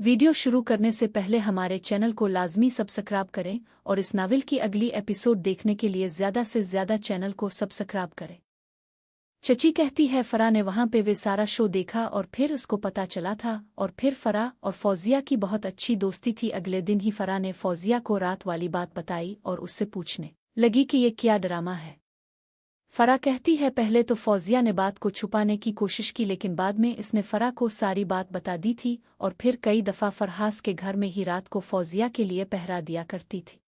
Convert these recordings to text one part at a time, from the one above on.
Video शुरू करने से पहले हमारे चैनल को लाजमी सब्सक्राइब करें और इस नावल की अगली एपिसोड देखने के लिए ज़्यादा से ज़्यादा चैनल को सब्सक्राइब करें। चची कहती है फरा ने वहाँ पे वे सारा शो देखा और फिर उसको पता चला था और फिर फरा और फौजिया की बहुत अच्छी दोस्ती थी। अगले दिन ही फरा ने फौजिया को रात वाली बात बताई और उससे पूछने लगी कि ये क्या ड्रामा है। फरा कहती है पहले तो फौजिया ने बात को छुपाने की कोशिश की, लेकिन बाद में इसने फरा को सारी बात बता दी थी और फिर कई दफ़ा फरहास के घर में ही रात को फौजिया के लिए पहरा दिया करती थी।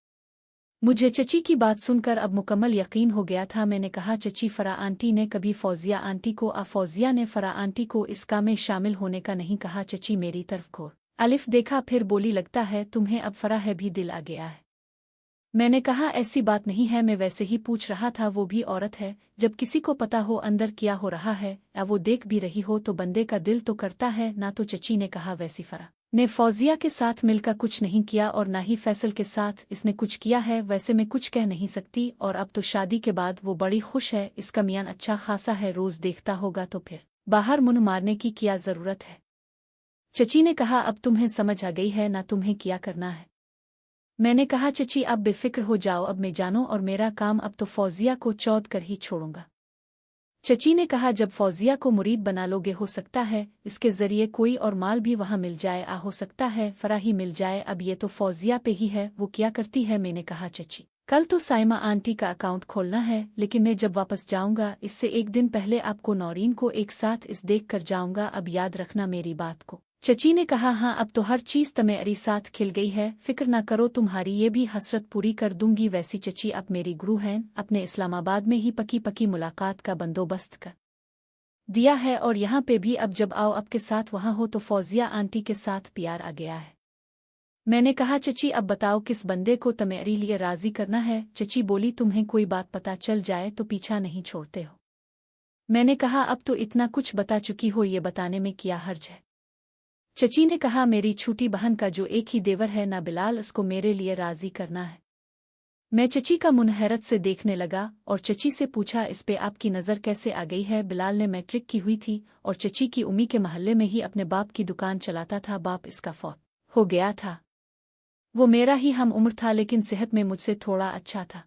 मुझे चची की बात सुनकर अब मुकम्मल यकीन हो गया था। मैंने कहा चची फरा आंटी ने कभी फौजिया आंटी को फौजिया ने फरा आंटी को इस काम में शामिल होने का नहीं कहा। चची मेरी तरफ को अलिफ देखा, फिर बोली लगता है तुम्हें अब फरा है भी दिल आ गया है। मैंने कहा ऐसी बात नहीं है, मैं वैसे ही पूछ रहा था, वो भी औरत है। जब किसी को पता हो अंदर क्या हो रहा है या वो देख भी रही हो तो बंदे का दिल तो करता है ना। तो चची ने कहा वैसी फरा ने फौजिया के साथ मिलकर कुछ नहीं किया और ना ही फैसल के साथ इसने कुछ किया है। वैसे मैं कुछ कह नहीं सकती और अब तो शादी के बाद वो बड़ी खुश है, इसका मियां अच्छा खासा है, रोज देखता होगा, तो फिर बाहर मुंह मारने की क्या जरूरत है। चची ने कहा अब तुम्हें समझ आ गई है ना तुम्हें क्या करना है। मैंने कहा चची अब बेफिक्र हो जाओ, अब मैं जानो और मेरा काम अब तो फौजिया को चौध कर ही छोड़ूंगा। चची ने कहा जब फौजिया को मुरीद बना लोगे, हो सकता है इसके जरिए कोई और माल भी वहां मिल जाए, हो सकता है फरा ही मिल जाए। अब ये तो फौजिया पे ही है, वो क्या करती है। मैंने कहा चची कल तो साइमा आंटी का अकाउंट खोलना है, लेकिन मैं जब वापस जाऊंगा इससे एक दिन पहले आपको नौरीन को एक साथ इस देख कर जाऊंगा, अब याद रखना मेरी बात को। चची ने कहा हाँ अब तो हर चीज़ तुम्हारी साथ खिल गई है, फिक्र ना करो, तुम्हारी ये भी हसरत पूरी कर दूंगी। वैसी चची अब मेरी गुरु हैं, अपने इस्लामाबाद में ही पकी पकी मुलाकात का बंदोबस्त कर दिया है और यहाँ पे भी अब जब आओ आपके साथ वहाँ हो तो फौजिया आंटी के साथ प्यार आ गया है। मैंने कहा चची अब बताओ किस बंदे को तुम्हारे लिए राजी करना है। चची बोली तुम्हें कोई बात पता चल जाए तो पीछा नहीं छोड़ते हो। मैंने कहा अब तो इतना कुछ बता चुकी हो, ये बताने में क्या हर्ज है। चची ने कहा मेरी छोटी बहन का जो एक ही देवर है ना बिलाल, उसको मेरे लिए राजी करना है। मैं चची का मुंह हैरत से देखने लगा और चची से पूछा इस पे आपकी नज़र कैसे आ गई है। बिलाल ने मैट्रिक की हुई थी और चची की उम्मी के महल्ले में ही अपने बाप की दुकान चलाता था। बाप इसका फौत हो गया था। वो मेरा ही हम उम्र था लेकिन सेहत में मुझसे थोड़ा अच्छा था।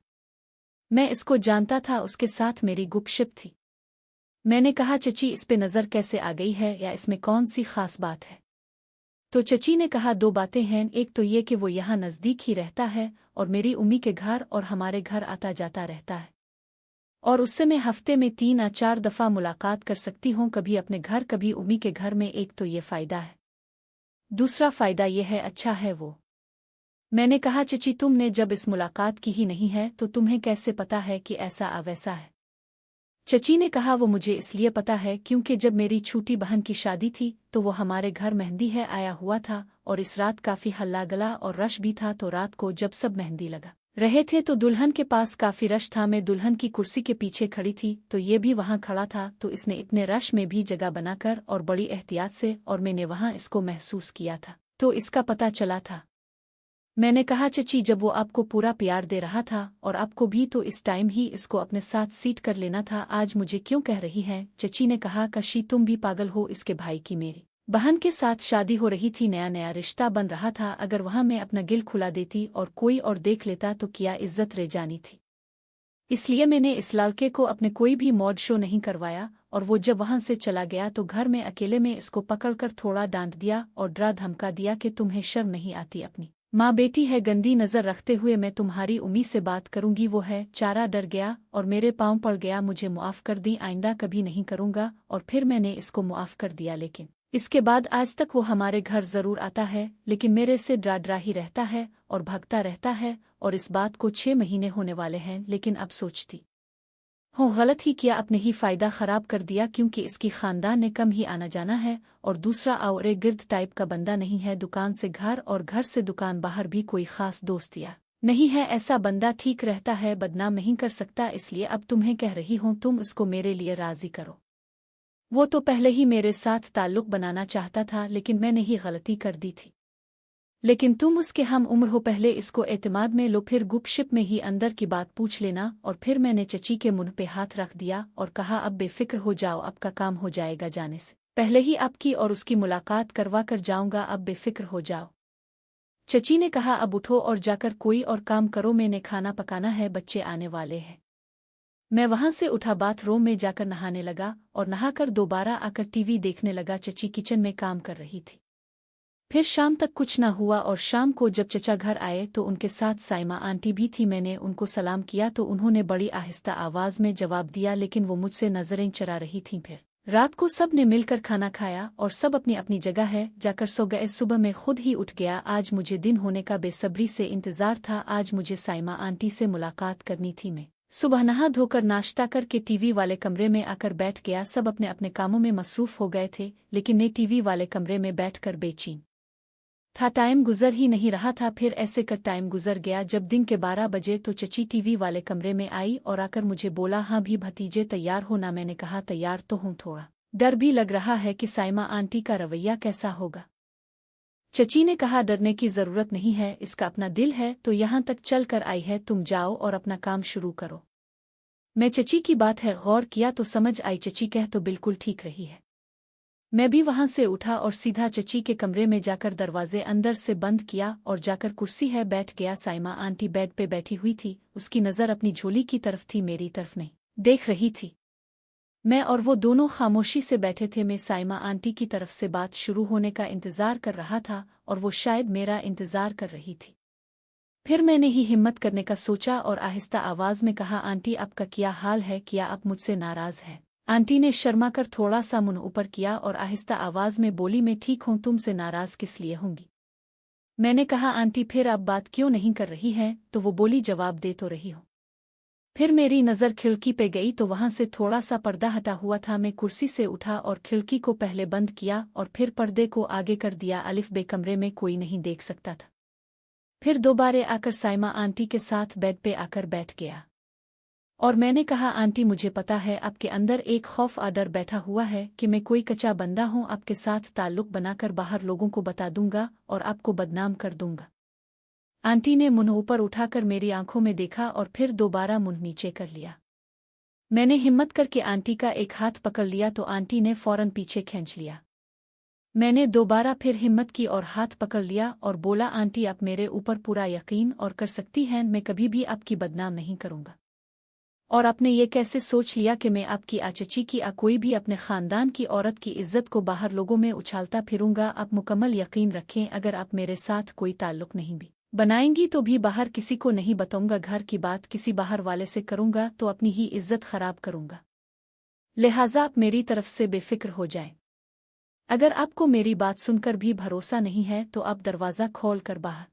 मैं इसको जानता था, उसके साथ मेरी गुपशप थी। मैंने कहा चची इस पे नज़र कैसे आ गई है या इसमें कौन सी खास बात है। तो चची ने कहा दो बातें हैं, एक तो ये कि वो यहाँ नज़दीक ही रहता है और मेरी उम्मी के घर और हमारे घर आता जाता रहता है और उससे मैं हफ्ते में 3 या 4 दफ़ा मुलाकात कर सकती हूँ, कभी अपने घर कभी उम्मी के घर में। एक तो ये फ़ायदा है, दूसरा फ़ायदा ये है अच्छा है वो। मैंने कहा चची तुमने जब इस मुलाकात की ही नहीं है तो तुम्हें कैसे पता है कि ऐसा वैसा है। चची ने कहा वो मुझे इसलिए पता है क्योंकि जब मेरी छोटी बहन की शादी थी तो वो हमारे घर मेहंदी है आया हुआ था और इस रात काफ़ी हल्ला गला और रश भी था। तो रात को जब सब मेहंदी लगा रहे थे तो दुल्हन के पास काफ़ी रश था। मैं दुल्हन की कुर्सी के पीछे खड़ी थी तो ये भी वहाँ खड़ा था, तो इसने इतने रश में भी जगह बनाकर और बड़ी एहतियात से, और मैंने वहाँ इसको महसूस किया था तो इसका पता चला था। मैंने कहा चची जब वो आपको पूरा प्यार दे रहा था और आपको भी, तो इस टाइम ही इसको अपने साथ सीट कर लेना था। आज मुझे क्यों कह रही है। चची ने कहा कशी तुम भी पागल हो, इसके भाई की मेरी बहन के साथ शादी हो रही थी, नया नया रिश्ता बन रहा था। अगर वहां मैं अपना गिल खुला देती और कोई और देख लेता तो क्या इज्जत रह जानी थी। इसलिए मैंने इस लड़के को अपने कोई भी मौज शो नहीं करवाया और वो जब वहां से चला गया तो घर में अकेले में इसको पकड़कर थोड़ा डांट दिया और डरा धमका दिया कि तुम्हें शर्म नहीं आती, अपनी माँ बेटी है गंदी नज़र रखते हुए मैं तुम्हारी उम्मी से बात करूंगी। वो है चारा डर गया और मेरे पाँव पड़ गया, मुझे मुआफ़ कर दी, आइंदा कभी नहीं करूंगा। और फिर मैंने इसको मुआफ़ कर दिया, लेकिन इसके बाद आज तक वो हमारे घर ज़रूर आता है, लेकिन मेरे से डरा ही रहता है और भागता रहता है। और इस बात को 6 महीने होने वाले हैं, लेकिन अब सोचती हो गलत ही किया, अपने ही फ़ायदा ख़राब कर दिया, क्योंकि इसकी ख़ानदान ने कम ही आना जाना है और दूसरा औरे गिर्द टाइप का बंदा नहीं है। दुकान से घर और घर से दुकान बाहर भी कोई ख़ास दोस्तियाँ नहीं है। ऐसा बंदा ठीक रहता है, बदनाम नहीं कर सकता। इसलिए अब तुम्हें कह रही हूँ तुम उसको मेरे लिए राज़ी करो। वो तो पहले ही मेरे साथ ताल्लुक़ बनाना चाहता था, लेकिन मैंने ही गलती कर दी थी। लेकिन तुम उसके हम उम्र हो, पहले इसको एतमाद में लो, फिर गुपशप में ही अंदर की बात पूछ लेना। और फिर मैंने चची के मुंह पे हाथ रख दिया और कहा अब बेफिक्र हो जाओ, आपका काम हो जाएगा जाने से। पहले ही आपकी और उसकी मुलाकात करवा कर जाऊंगा, अब बेफिक्र हो जाओ। चची ने कहा, अब उठो और जाकर कोई और काम करो, मैंने खाना पकाना है, बच्चे आने वाले हैं। मैं वहां से उठा, बाथरूम में जाकर नहाने लगा और नहाकर दोबारा आकर टीवी देखने लगा। चची किचन में काम कर रही थी। फिर शाम तक कुछ न हुआ और शाम को जब चचा घर आए तो उनके साथ साइमा आंटी भी थी। मैंने उनको सलाम किया तो उन्होंने बड़ी आहिस्ता आवाज में जवाब दिया, लेकिन वो मुझसे नजरें चरा रही थीं। फिर रात को सब ने मिलकर खाना खाया और सब अपनी अपनी जगह है जाकर सो गए। सुबह मैं खुद ही उठ गया। आज मुझे दिन होने का बेसब्री से इंतजार था। आज मुझे साइमा आंटी से मुलाकात करनी थी। मैं सुबह नहा धोकर नाश्ता करके टीवी वाले कमरे में आकर बैठ गया। सब अपने अपने कामों में मसरूफ हो गए थे, लेकिन मैं टीवी वाले कमरे में बैठकर बेचैन था। टाइम गुजर ही नहीं रहा था। फिर ऐसे कर टाइम गुजर गया। जब दिन के 12 बजे तो चची टीवी वाले कमरे में आई और आकर मुझे बोला, हाँ भी भतीजे तैयार हो ना? मैंने कहा, तैयार तो हूँ, थोड़ा डर भी लग रहा है कि साइमा आंटी का रवैया कैसा होगा। चची ने कहा, डरने की जरूरत नहीं है, इसका अपना दिल है तो यहाँ तक चल कर आई है, तुम जाओ और अपना काम शुरू करो। मैं चची की बात है गौर किया तो समझ आई, चची कह तो बिल्कुल ठीक रही है। मैं भी वहां से उठा और सीधा चची के कमरे में जाकर दरवाजे अंदर से बंद किया और जाकर कुर्सी है बैठ गया। साइमा आंटी बेड पे बैठी हुई थी, उसकी नज़र अपनी झोली की तरफ थी, मेरी तरफ नहीं देख रही थी। मैं और वो दोनों खामोशी से बैठे थे। मैं साइमा आंटी की तरफ से बात शुरू होने का इंतज़ार कर रहा था और वो शायद मेरा इंतज़ार कर रही थी। फिर मैंने ही हिम्मत करने का सोचा और आहिस्ता आवाज़ में कहा, आंटी आपका क्या हाल है? क्या आप मुझसे नाराज़ हैं? आंटी ने शर्मा कर थोड़ा सा मुंह ऊपर किया और आहिस्ता आवाज में बोली, मैं ठीक हूँ, तुमसे नाराज किस लिए होंगी? मैंने कहा, आंटी फिर आप बात क्यों नहीं कर रही हैं? तो वो बोली, जवाब दे तो रही हूँ। फिर मेरी नज़र खिड़की पे गई तो वहां से थोड़ा सा पर्दा हटा हुआ था। मैं कुर्सी से उठा और खिड़की को पहले बंद किया और फिर पर्दे को आगे कर दिया। अलिफ बे कमरे में कोई नहीं देख सकता था। फिर दोबारा आकर साइमा आंटी के साथ बेड पे आकर बैठ गया और मैंने कहा, आंटी मुझे पता है आपके अंदर एक खौफ आडर बैठा हुआ है कि मैं कोई कच्चा बंदा हूँ, आपके साथ ताल्लुक बनाकर बाहर लोगों को बता दूंगा और आपको बदनाम कर दूंगा। आंटी ने मुंह ऊपर उठाकर मेरी आंखों में देखा और फिर दोबारा मुंह नीचे कर लिया। मैंने हिम्मत करके आंटी का एक हाथ पकड़ लिया तो आंटी ने फौरन पीछे खींच लिया। मैंने दोबारा फिर हिम्मत की और हाथ पकड़ लिया और बोला, आंटी आप मेरे ऊपर पूरा यकीन और कर सकती हैं, मैं कभी भी आपकी बदनाम नहीं करूंगा। और आपने ये कैसे सोच लिया कि मैं आपकी चची की कोई भी अपने खानदान की औरत की इज्जत को बाहर लोगों में उछालता फिरूंगा? आप मुकम्मल यकीन रखें, अगर आप मेरे साथ कोई ताल्लुक नहीं भी बनाएंगी तो भी बाहर किसी को नहीं बताऊंगा। घर की बात किसी बाहर वाले से करूंगा तो अपनी ही इज्जत खराब करूंगा। लिहाजा आप मेरी तरफ से बेफिक्र हो जाएं। अगर आपको मेरी बात सुनकर भी भरोसा नहीं है तो आप दरवाज़ा खोल कर बाहर